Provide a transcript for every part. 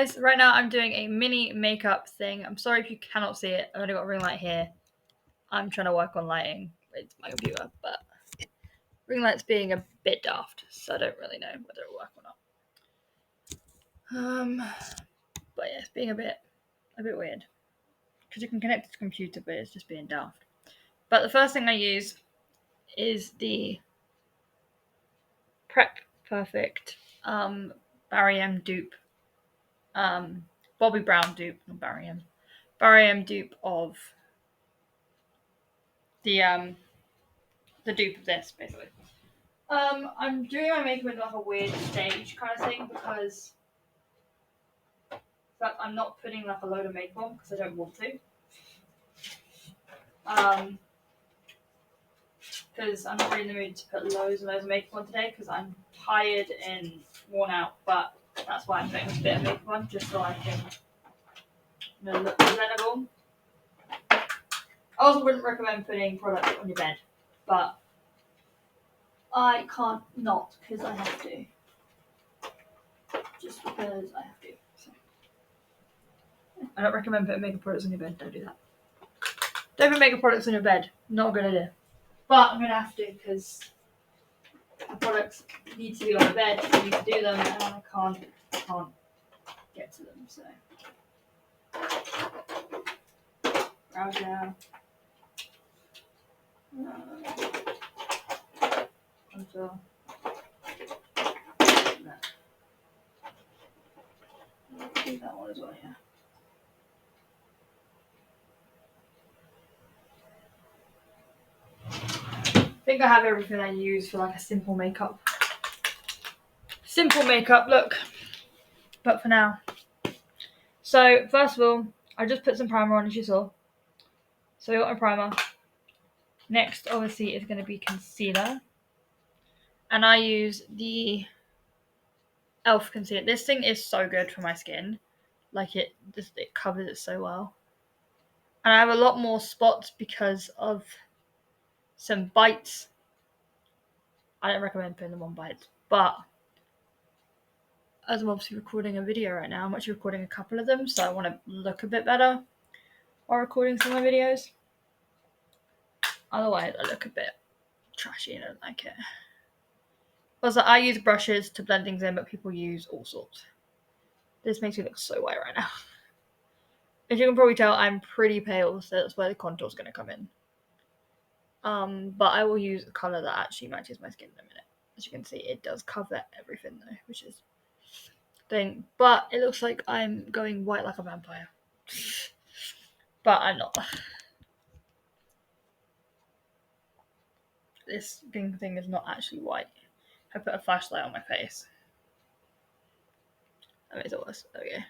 guys, right now I'm doing a mini makeup thing. I'm sorry if you cannot see it. I've only got a ring light here. I'm trying to work on lighting with my computer, but ring light's being a bit daft, so I don't really know whether it'll work or not. But yeah, it's being a bit weird. Because you can connect it to the computer, but it's just being daft. But the first thing I use is the Prep Perfect Barry M dupe. Bobbi Brown dupe, not Barry M. Barry M dupe of the dupe of this, basically. I'm doing my makeup in like a weird stage kind of thing because I'm not putting like a load of makeup on because I don't want to. Because I'm not really in the mood to put loads and loads of makeup on today because I'm tired and worn out, but that's why I'm putting a bit of makeup on just so I can look presentable. I also wouldn't recommend putting products on your bed, but I can't not because I have to. Just because I have to. So. I don't recommend putting makeup products on your bed. Don't do that. Don't put makeup products on your bed. Not a good idea. But I'm going to have to because the products need to be on the bed for me to do them and I can't get to them. So. Brow gel. Contour. Do that one as well, yeah. I think I have everything I use for like a simple makeup. Simple makeup look. But for now. So first of all, I just put some primer on as you saw. So I got my primer. Next obviously is going to be concealer. And I use the e.l.f. concealer. This thing is so good for my skin. Like it covers it so well. And I have a lot more spots because of some bites. I don't recommend putting them on bites, but as I'm obviously recording a video right now, I'm actually recording a couple of them, so I want to look a bit better while recording some of my videos. Otherwise, I look a bit trashy and I don't like it. Also, I use brushes to blend things in, but people use all sorts. This makes me look so white right now. As you can probably tell, I'm pretty pale, so that's where the contour's going to come in. But I will use a colour that actually matches my skin in a minute. As you can see, it does cover everything though, which is thing. But it looks like I'm going white like a vampire. But I'm not. This thing is not actually white. I put a flashlight on my face. That makes it worse. There we go.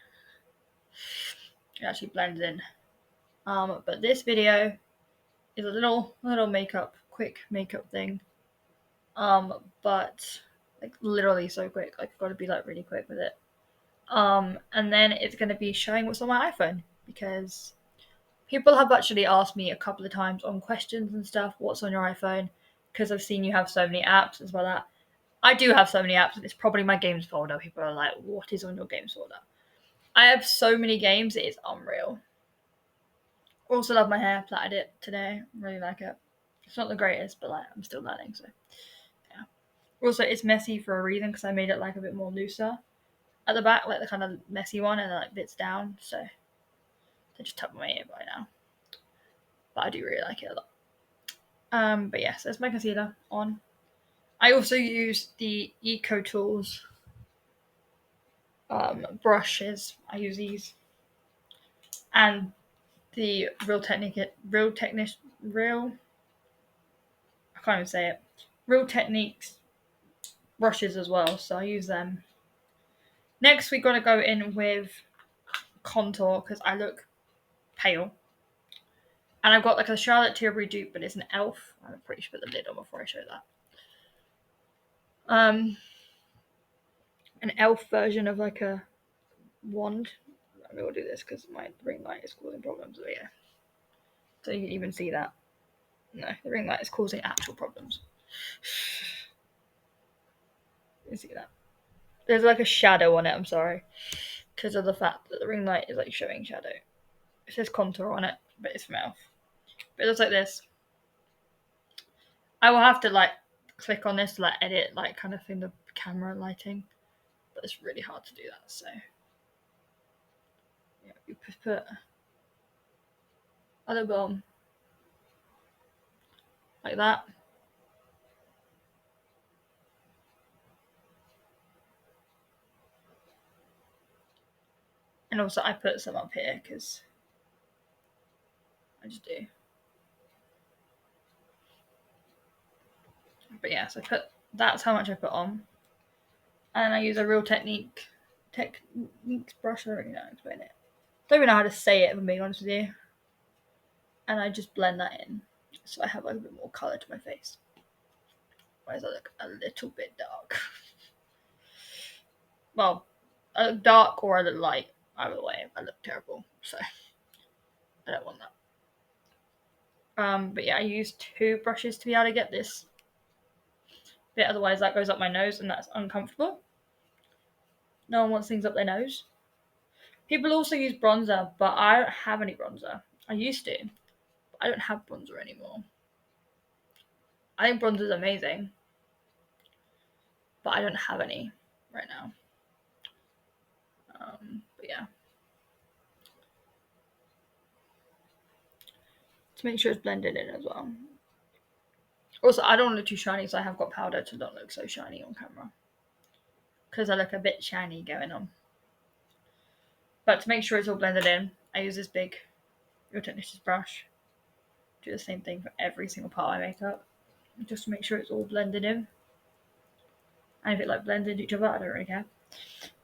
It actually blends in. But this video is a little quick makeup thing. But like literally so quick. Like I've got to be like really quick with it. And then it's gonna be showing what's on my iPhone because people have actually asked me a couple of times on questions and stuff, what's on your iPhone? Because I've seen you have so many apps as well. That I do have so many apps, and it's probably my games folder. People are like, what is on your games folder? I have so many games, it is unreal. Also love my hair, plaited it today. Really like it. It's not the greatest, but like I'm still learning, so yeah. Also, it's messy for a reason because I made it like a bit more looser at the back, like the kind of messy one, and then like bits down. So I just tuck my ear by now. But I do really like it a lot. But yes, there's my concealer on. I also use the Eco Tools brushes. I use these. And the Real Techniques brushes as well, so I use them. Next, we're gonna go in with contour because I look pale, and I've got like a Charlotte Tilbury dupe, but it's an e.l.f. I'm pretty sure put the lid on before I show that. An e.l.f. version of like a wand. I will do this because my ring light is causing problems. But yeah, so you can even see that. No, the ring light is causing actual problems. You see that? There's like a shadow on it. I'm sorry. because of the fact that the ring light is like showing shadow. It says contour on it, but it's from e.l.f. But it looks like this. I will have to like click on this to like edit like kind of thing the camera lighting, but it's really hard to do that. So yeah, you put a little bit on like that. And also I put some up here because I just do. But yeah, so that's how much I put on. And I use a Real Techniques brush. I don't really know how to explain it. Don't even know how to say it, if I'm being honest with you. And I just blend that in. So I have like a bit more colour to my face. Why does that look a little bit dark? Well, I look dark or I look light. Either way, I look terrible. So I don't want that. But yeah, I use 2 brushes to be able to get this bit. Otherwise that goes up my nose and that's uncomfortable. No one wants things up their nose. People also use bronzer, but I don't have any bronzer. I used to. I don't have bronzer anymore. I think bronzer is amazing, but I don't have any right now. But yeah. To make sure it's blended in as well. Also, I don't want to look too shiny, so I have got powder to not look so shiny on camera. Because I look a bit shiny going on. But to make sure it's all blended in, I use this big Real Techniques brush. Do the same thing for every single part of my makeup. Just to make sure it's all blended in. And if it like blends into each other, I don't really care.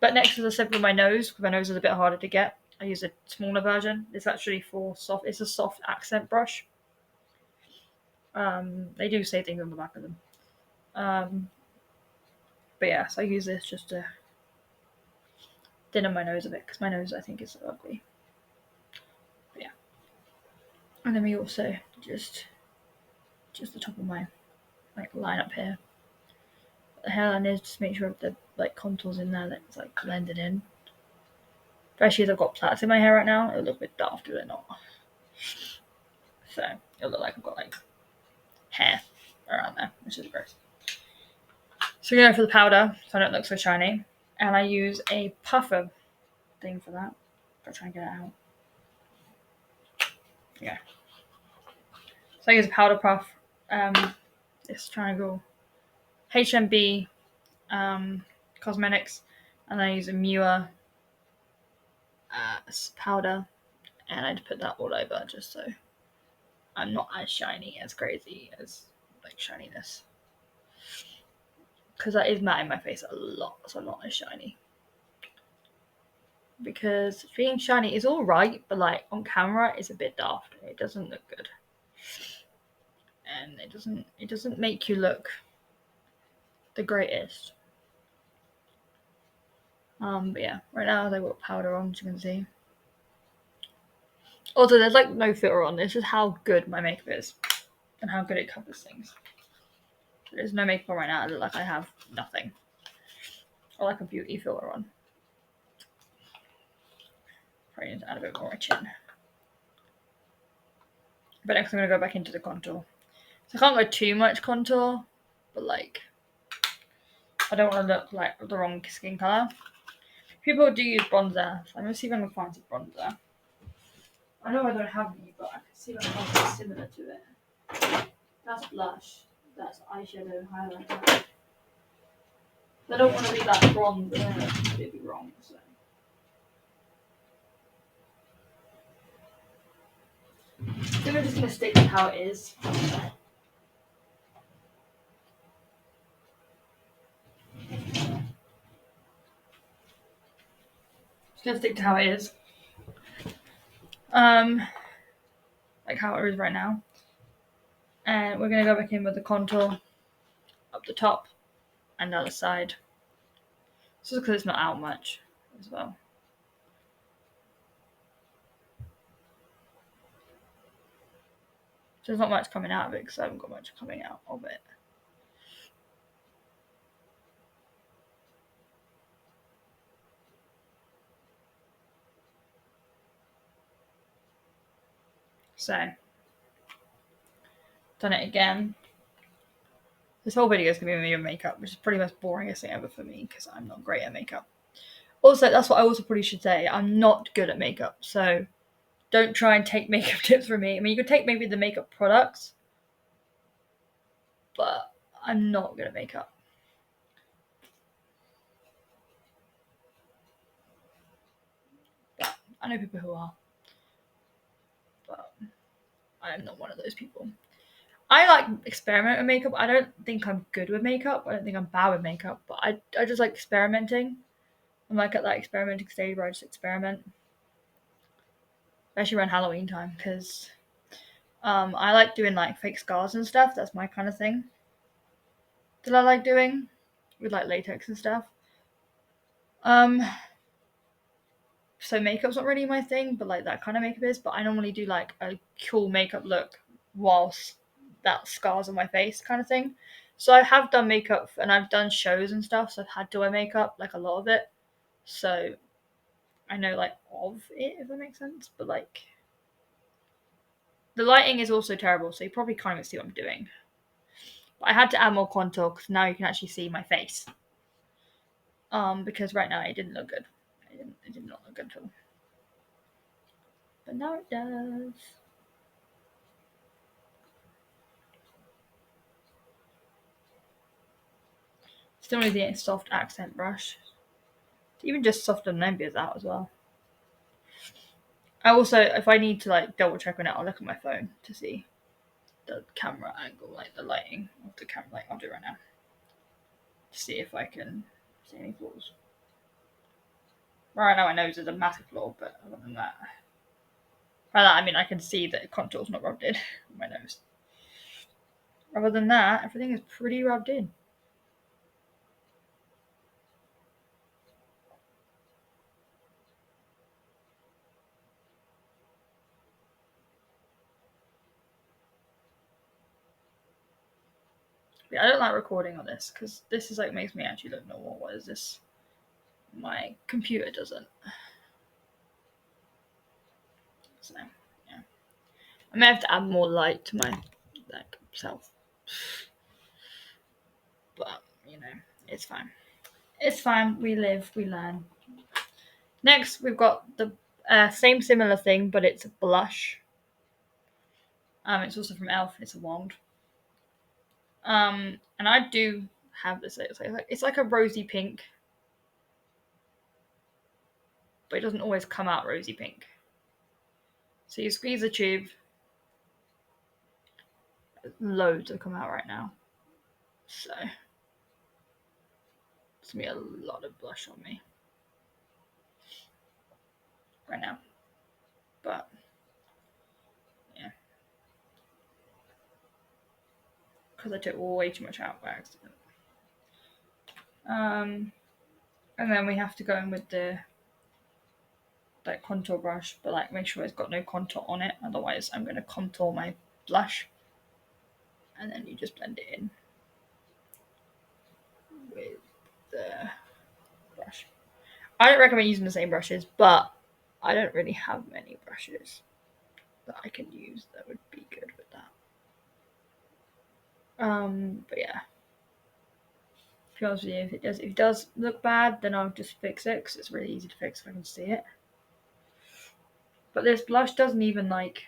But next, as I said, with my nose, because my nose is a bit harder to get, I use a smaller version. It's actually for soft. It's a soft accent brush. They do say things on the back of them. But yeah, so I use this just to thin my nose a bit because my nose I think is ugly. But yeah, and then we also just the top of my like line up here. The hairline is just make sure the like contours in there that's like blended in. Especially as I've got plaits in my hair right now, it'll look a bit daft if they're not. So it'll look like I've got like hair around there, which is gross. So we go for the powder so I don't look so shiny. And I use a puffer thing for that. I'll try and get it out. Yeah. So I use a powder puff. This triangle. HMB Cosmetics. And I use a Mua powder. And I just put that all over just so I'm not as shiny, as crazy as like shininess. Because that is matting my face a lot, so I'm not as shiny. Because being shiny is alright, but like on camera it's a bit daft. It doesn't look good. And it doesn't make you look the greatest. But yeah, right now I've got powder on, as you can see. Also, there's like no filter on. This is how good my makeup is and how good it covers things. There's no makeup on right now. I look like I have nothing. Or like a beauty filter on. Probably need to add a bit more on my chin. But next I'm going to go back into the contour. So I can't go too much contour, but like I don't want to look like the wrong skin colour. People do use bronzer. So I'm going to see if I can find some bronzer. I know I don't have any, but I can see if I can find something similar to it. That's blush. That's eyeshadow highlighter. I don't want to be that bronze, but I don't know if it'd be wrong. So. I think I'm just going to stick to how it is. Just going to stick to how it is. Like how it is right now. And we're going to go back in with the contour up the top and down the side. Just because it's not out much as well. So there's not much coming out of it because I haven't got much coming out of it. So, done it again. This whole video is going to be me with makeup, which is pretty much the boringest thing ever for me because I'm not great at makeup. Also, that's what I also probably should say. I'm not good at makeup, so don't try and take makeup tips from me. I mean, you could take maybe the makeup products, but I'm not good at makeup. But I know people who are. But I'm not one of those people. I like experiment with makeup. I don't think I'm good with makeup. I don't think I'm bad with makeup, but I just like experimenting. I'm like at that experimenting stage where I just experiment. Especially around Halloween time, because I like doing like fake scars and stuff. That's my kind of thing that I like doing with like latex and stuff. So makeup's not really my thing, but like that kind of makeup is. But I normally do like a cool makeup look whilst that scars on my face kind of thing. So I have done makeup and I've done shows and stuff, so I've had to wear makeup, like a lot of it. So I know like of it, if that makes sense. But like the lighting is also terrible, so you probably can't even see what I'm doing. But I had to add more contour because now you can actually see my face. Because right now it didn't look good. It did not look good at all. But now it does. Still need the soft accent brush. Even just soften Nembia's out as well. I also, if I need to like double check on it, I'll look at my phone to see the camera angle, like the lighting of the camera. Like I'll do it right now to see if I can see any flaws. Right now, my nose is a massive flaw, but other than that, by that I mean I can see that the contour's not rubbed in on my nose. Other than that, everything is pretty rubbed in. Yeah, I don't like recording on this because this is like makes me actually look normal. What is this? My computer doesn't. So yeah, I may have to add more light to my like self, but you know, it's fine. It's fine. We live, we learn. Next, we've got the same similar thing, but it's a blush. It's also from Elf. It's a wand. And I do have this. It's like a rosy pink, but it doesn't always come out rosy pink. So you squeeze the tube. Loads have come out right now. So it's gonna be a lot of blush on me right now. But yeah, because I took way too much out by accident. And then we have to go in with the like contour brush, but like make sure it's got no contour on it. Otherwise, I'm gonna contour my blush, and then you just blend it in with the brush. I don't recommend using the same brushes, but I don't really have many brushes that I can use that would be good with that. But yeah. To be honest with you, if it does look bad, then I'll just fix it because it's really easy to fix if I can see it. But this blush doesn't even like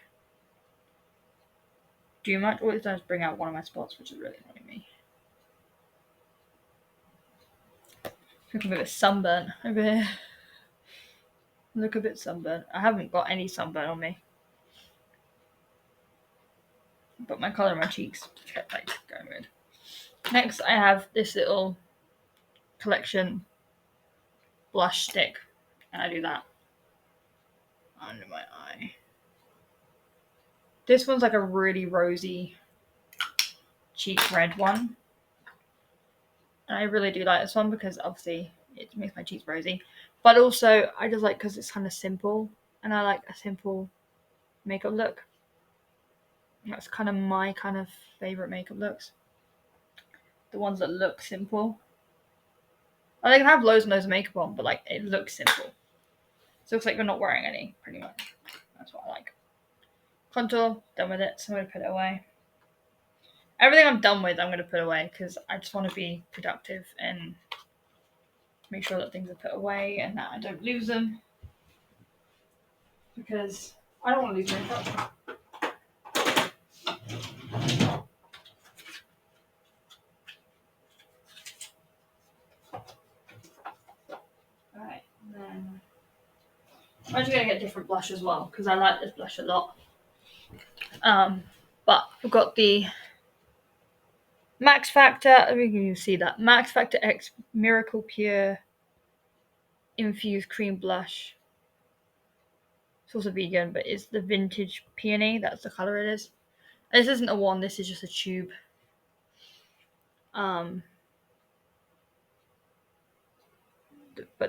do much. All it does is bring out one of my spots, which is really annoying me. Look a bit sunburnt over here. Look a bit sunburnt. I haven't got any sunburn on me, but my colour on my cheeks kept like going weird. Next, I have this little collection blush stick, and I do that under my eye. This one's like a really rosy cheek red one, and I really do like this one because obviously it makes my cheeks rosy, but also I just like because it's kind of simple, and I like a simple makeup look. That's kind of my kind of favorite makeup looks. The ones that look simple. Like, they can have loads and loads of makeup on, but like it looks simple. So it looks like you're not wearing any, pretty much. That's what I like. Contour, done with it, so I'm going to put it away. Everything I'm done with, I'm going to put away because I just want to be productive and make sure that things are put away and that I don't lose them. Because I don't want to lose makeup. Alright, then I'm actually going to get a different blush as well because I like this blush a lot. But I've got the Max Factor, I mean, you can see that. Max Factor X Miracle Pure Infused Cream Blush. It's also vegan, but it's the Vintage Peony. That's the colour it is. And this isn't a wand, this is just a tube. But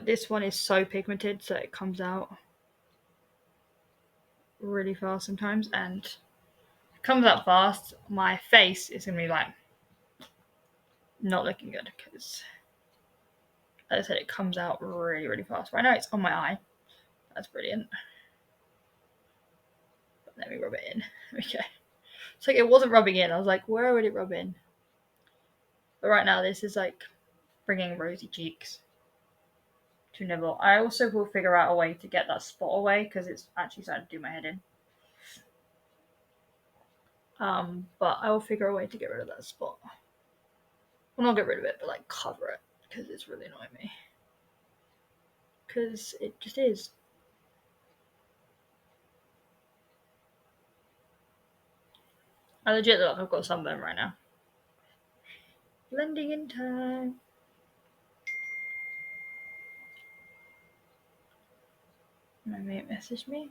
this one is so pigmented, so it comes out really fast sometimes. And if it comes out fast, my face is going to be like not looking good because, as I said, it comes out really, really fast. Right now it's on my eye. That's brilliant. But let me rub it in. Okay. It's like it wasn't rubbing in. I was like, where would it rub in? But right now this is like bringing rosy cheeks to nibble. I also will figure out a way to get that spot away because it's actually starting to do my head in. But I will figure a way to get rid of that spot. Well, not get rid of it, but like cover it because it's really annoying me. Because it just is. I legit look like I've got sunburn right now. Blending in time. My mate messaged me.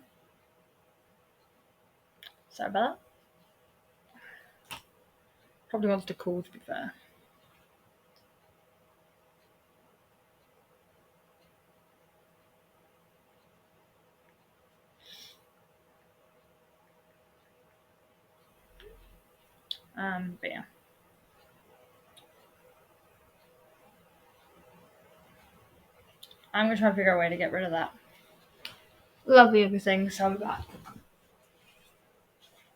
Sorry about that. Probably wants to call, to be fair. But yeah. I'm gonna try and figure out a way to get rid of that lovely other thing, so I'll be back.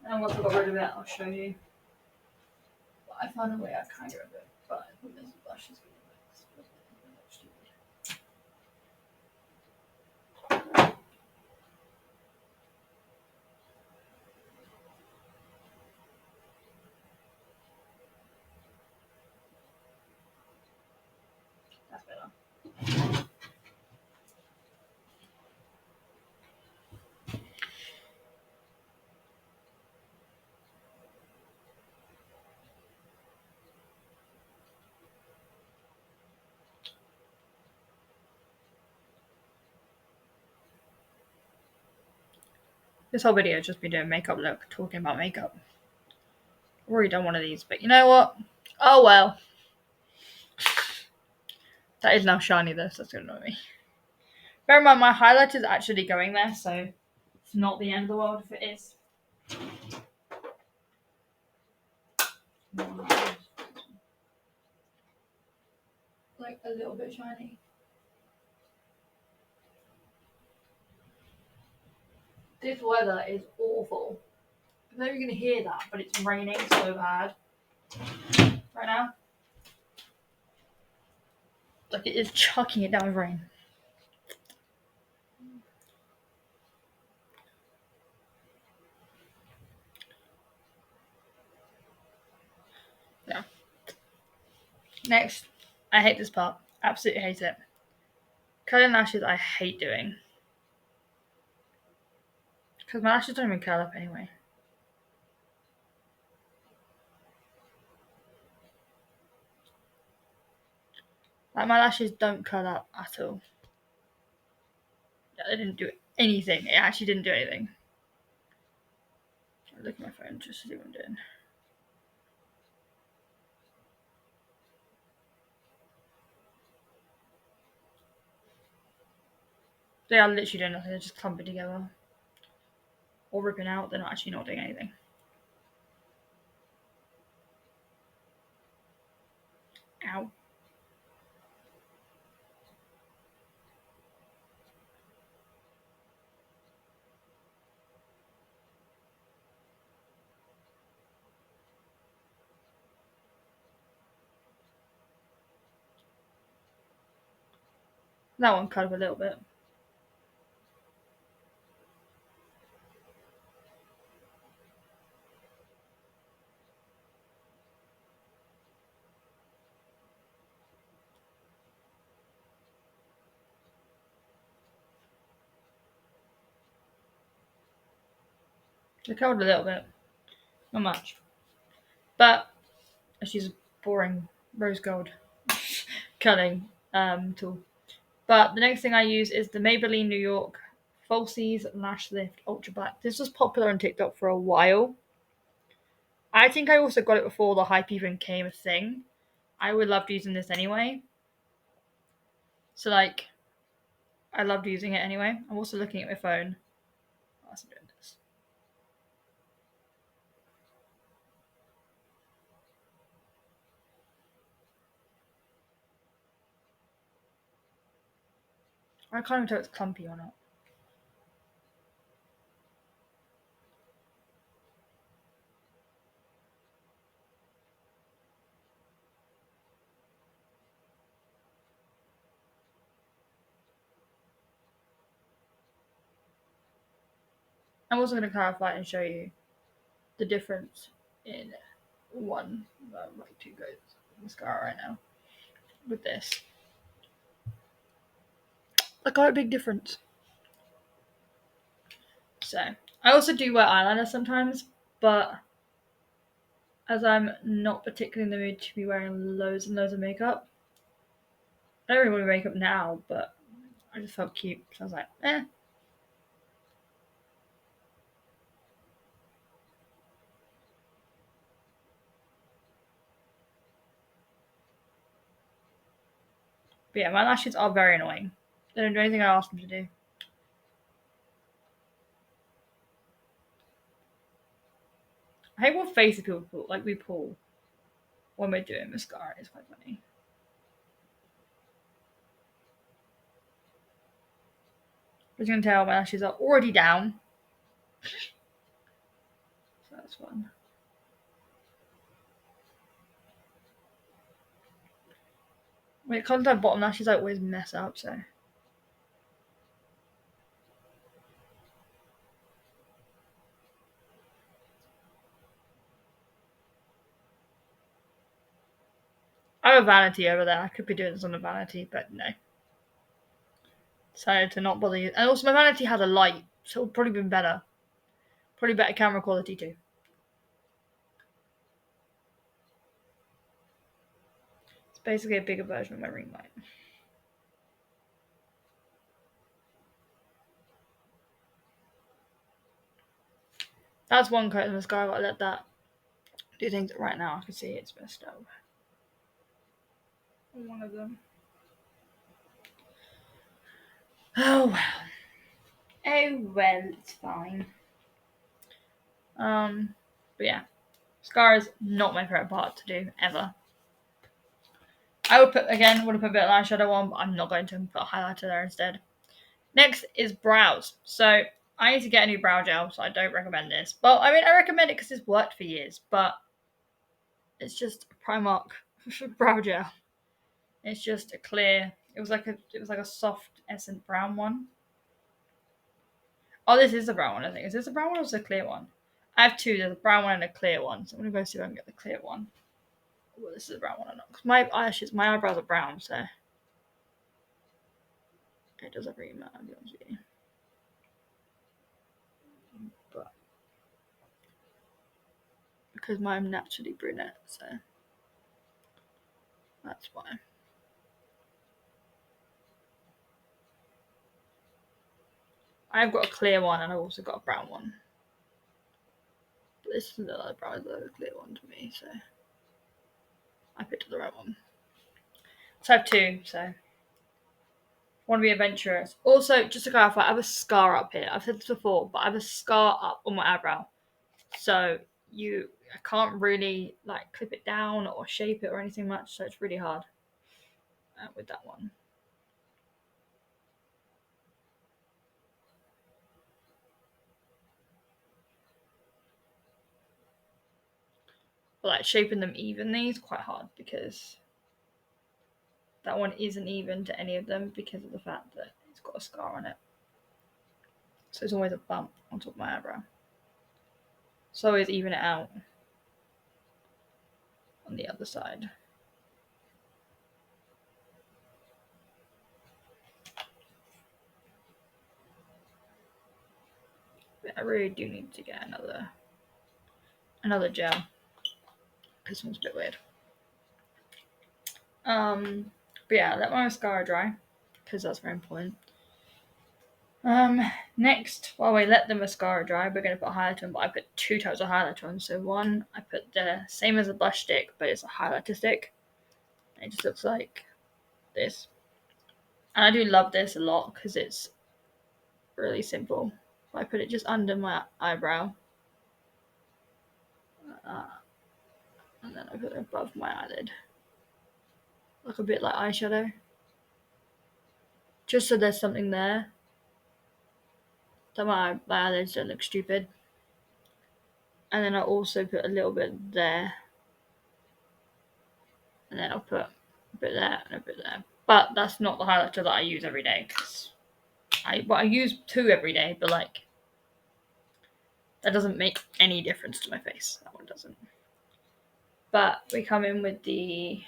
And once I've got rid of it, I'll show you. But I found a way I can get rid of it, but I think this blush is going to That's better. This whole video has just been doing makeup look, talking about makeup. I've already done one of these, but you know what? Oh well. That is now shiny though, so that's gonna annoy me. Bear in mind, my highlight is actually going there, so it's not the end of the world if it is. Like a little bit shiny. This weather is awful. I know you're gonna hear that, but it's raining so bad right now. Like it is chucking it down with rain. Yeah. Next, I hate this part. Absolutely hate it. Curling lashes, I hate doing. Because my lashes don't even curl up anyway. Like my lashes don't curl up at all. They didn't do anything. It actually didn't do anything. I'll look at my phone just to see what I'm doing. They are literally doing nothing. They're just clumping together. Or ripping out. They're not actually not doing anything. Ow. That one cut up a little bit. It covered a little bit. Not much. But she's a boring rose gold cutting tool. But the next thing I use is the Maybelline New York Falsies Lash Lift Ultra Black. This was popular on TikTok for a while. I think I also got it before the hype even came a thing. I would love using this anyway. So like, I loved using it anyway. I'm also looking at my phone whilst I'm doing this. I can't even tell if it's clumpy or not. I'm also going to clarify and show you the difference in one, like two coats of mascara right now with this. Like, quite a big difference. So, I also do wear eyeliner sometimes, but as I'm not particularly in the mood to be wearing loads and loads of makeup, I don't really want to makeup now, but I just felt cute, so I was like, eh. But yeah, my lashes are very annoying. They don't do anything I ask them to do. I hate what faces people pull, like we pull when we're doing mascara. It's quite funny. As you can tell, my lashes are already down. So that's fun. When it comes to bottom lashes, I always mess up, so. I have a vanity over there. I could be doing this on a vanity, but no. Decided to not bother you. And also, my vanity has a light, so it would probably been better. Probably better camera quality too. It's basically a bigger version of my ring light. That's one coat of mascara. I've got to let that do things right now. I can see it's messed up. One of them. Oh well. Oh well, it's fine. But yeah, mascara is not my favorite part to do ever. I would put a bit of eyeshadow on, but I'm not going to put a highlighter there instead. Next is brows. So I need to get a new brow gel, so I don't recommend this. Well, I mean, I recommend it because it's worked for years, but it's just a Primark brow gel. It's just a clear. It was like a soft essence brown one. Oh, this is the brown one. I think is this a brown one or is it a clear one? I have two. There's a brown one and a clear one. So I'm gonna go see if I can get the clear one. Well, this is a brown one or not? Because my eyebrows are brown, so it doesn't really matter. To be honest with you. But because I'm naturally brunette, so that's why. I've got a clear one and I've also got a brown one. But this is the brown, the clear one to me, so I picked the right one. So I have two, so want to be adventurous. Also, just to clarify, I have a scar up here. I've said this before, but I have a scar up on my eyebrow. So I can't really like clip it down or shape it or anything much. So it's really hard with that one. But like shaping them evenly is quite hard because that one isn't even to any of them because of the fact that it's got a scar on it. So it's always a bump on top of my eyebrow. So I always even it out on the other side. But I really do need to get another gel. This one's a bit weird. But yeah, let my mascara dry because that's very important. Next, while we let the mascara dry, we're going to put highlighter on, but I put 2 types of highlighter on. So one, I put the same as a blush stick, but it's a highlighter stick. It just looks like this. And I do love this a lot because it's really simple. I put it just under my eyebrow. And then I put it above my eyelid. Look a bit like eyeshadow. Just so there's something there. That my eyelids don't look stupid. And then I also put a little bit there. And then I'll put a bit there and a bit there. But that's not the highlighter that I use every day. Cause I use 2 every day, but like that doesn't make any difference to my face. That one doesn't. But we come in with the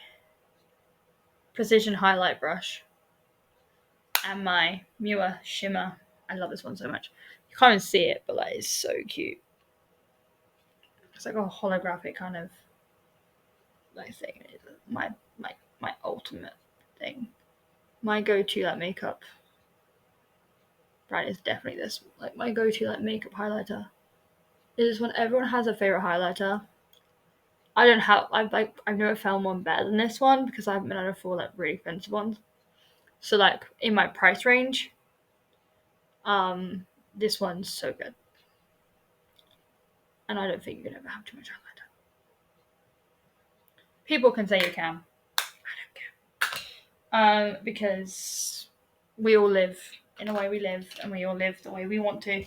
Precision Highlight Brush and my Miwa Shimmer. I love this one so much. You can't even see it, but like it's so cute. It's like a holographic kind of like thing. It's my ultimate thing. My go-to like makeup brand is definitely this. Like my go-to like makeup highlighter. It is when everyone has a favorite highlighter. I don't have. I've never found one better than this one because I haven't been able to afford like really expensive ones. So like in my price range, this one's so good, and I don't think you can ever have too much highlighter. People can say you can. I don't care. Because we all live in the way we live, and we all live the way we want to.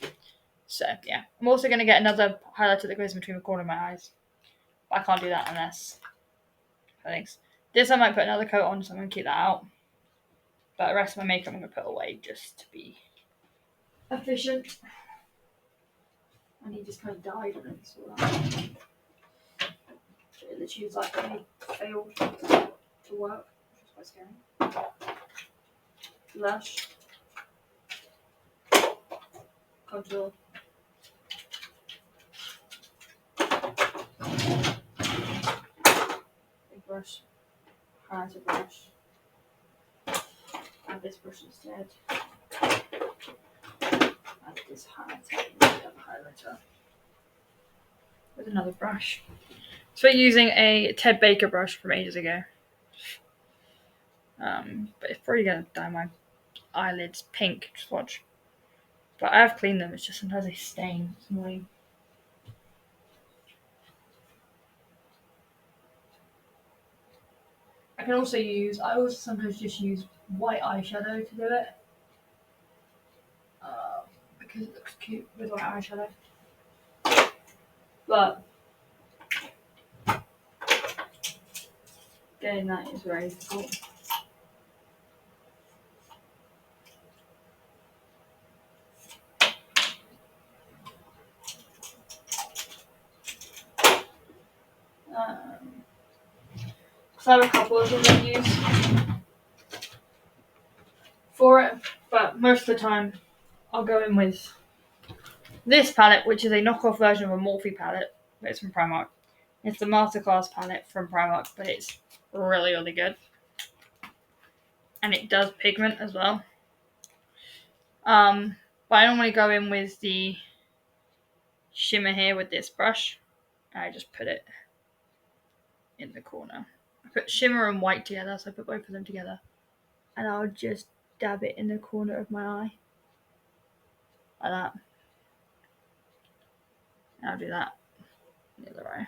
So yeah, I'm also gonna get another highlighter that goes between the corner of my eyes. But I can't do that unless. Thanks. This I might put another coat on, so I'm gonna keep that out. But the rest of my makeup I'm gonna put away just to be efficient. And he just kind of died on it. So it literally was like really failed to work, which is quite scary. Blush, contour. Big brush, highlighter brush. Add this brush instead. Add this highlighter with another brush. So we're using a Ted Baker brush from ages ago. But it's probably gonna dye my eyelids pink. Just watch. But I have cleaned them. It's just sometimes they stain. It's annoying. I also sometimes just use white eyeshadow to do it. Because it looks cute with white eyeshadow. But getting that is very difficult. So I have a couple of them I use for it, but most of the time I'll go in with this palette, which is a knockoff version of a Morphe palette, but it's from Primark. It's the Masterclass palette from Primark, but it's really, really good. And it does pigment as well. But I normally go in with the shimmer here with this brush. And I just put it in the corner. I put shimmer and white together, so I put both of them together. And I'll just dab it in the corner of my eye. Like that. And I'll do that in the other eye.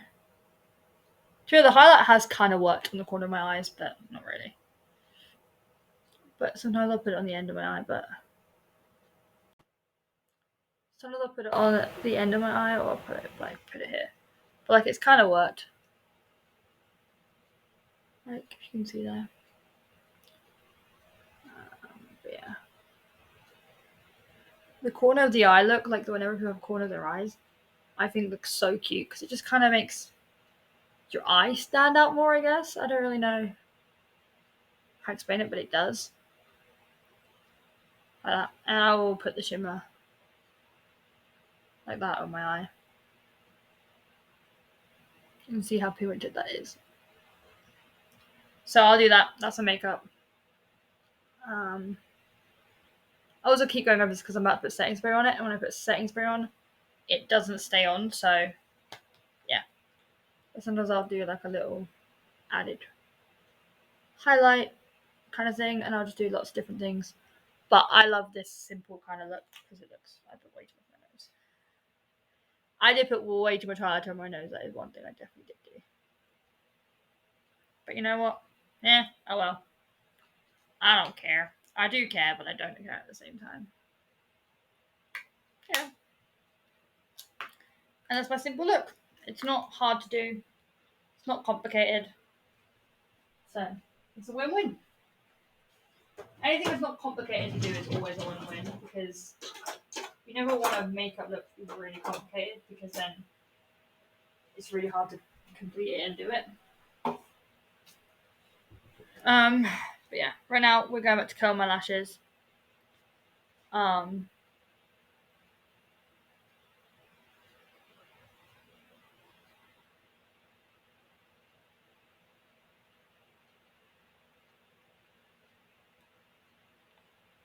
Sure, the highlight has kind of worked on the corner of my eyes, but not really. But sometimes I'll put it on the end of my eye, but sometimes I'll put it on the end of my eye, or I'll put it here. But like it's kind of worked. Like you can see there. the corner of the eye look, like whenever people have a corner of their eyes, I think looks so cute because it just kind of makes your eye stand out more, I guess. I don't really know how to explain it, but it does. Like that. And I will put the shimmer like that on my eye. You can see how pigmented that is. So I'll do that. That's my makeup. I also keep going over this because I'm about to put setting spray on it, and when I put setting spray on, it doesn't stay on. So yeah, but sometimes I'll do like a little added highlight kind of thing, and I'll just do lots of different things. But I love this simple kind of look because it looks. I put way too much on my nose. I did put way too much highlighter on my nose. That is one thing I definitely did do. But you know what? Yeah. Oh well. I don't care. I do care, but I don't care at the same time. Yeah. And that's my simple look. It's not hard to do. It's not complicated. So it's a win-win. Anything that's not complicated to do is always a win-win because you never want a makeup look really complicated because then it's really hard to complete it and do it. But yeah, right now we're going back to curl my lashes. Um,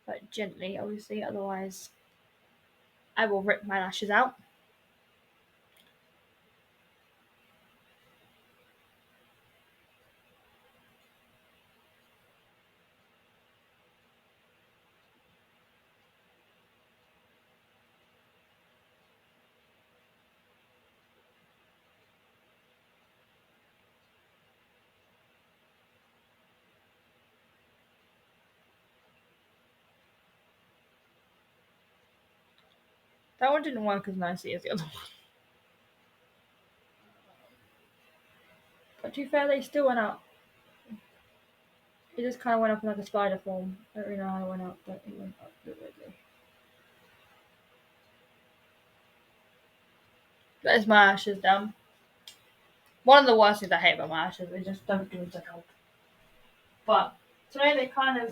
but gently, obviously, otherwise I will rip my lashes out. That one didn't work as nicely as the other one. But to be fair, they still went up. It just kind of went up in like a spider form. I don't really know how it went up, but it went up a bit weirdly. That is my lashes done. One of the worst things I hate about my lashes, they just don't do as I hope. But today they've kind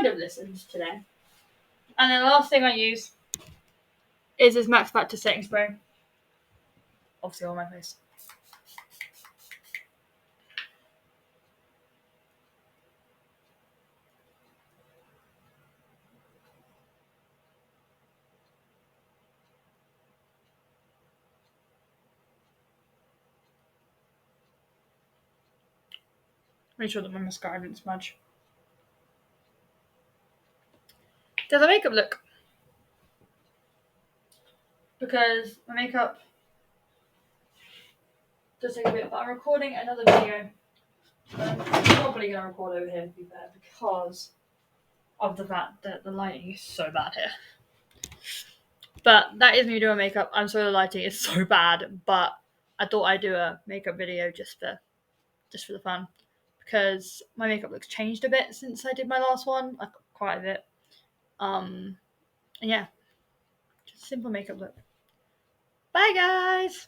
of listened today. And then the last thing I use is this Max Factor setting spray. Obviously on my face. Make sure that my mascara didn't smudge. Does the makeup look? Because my makeup does take a bit, but I'm recording another video. I'm probably going to record over here to be fair because of the fact that the lighting is so bad here. But that is me doing makeup. I'm sorry the lighting is so bad, but I thought I'd do a makeup video just for the fun. Because my makeup looks changed a bit since I did my last one, like quite a bit. And yeah, just a simple makeup look. Bye guys!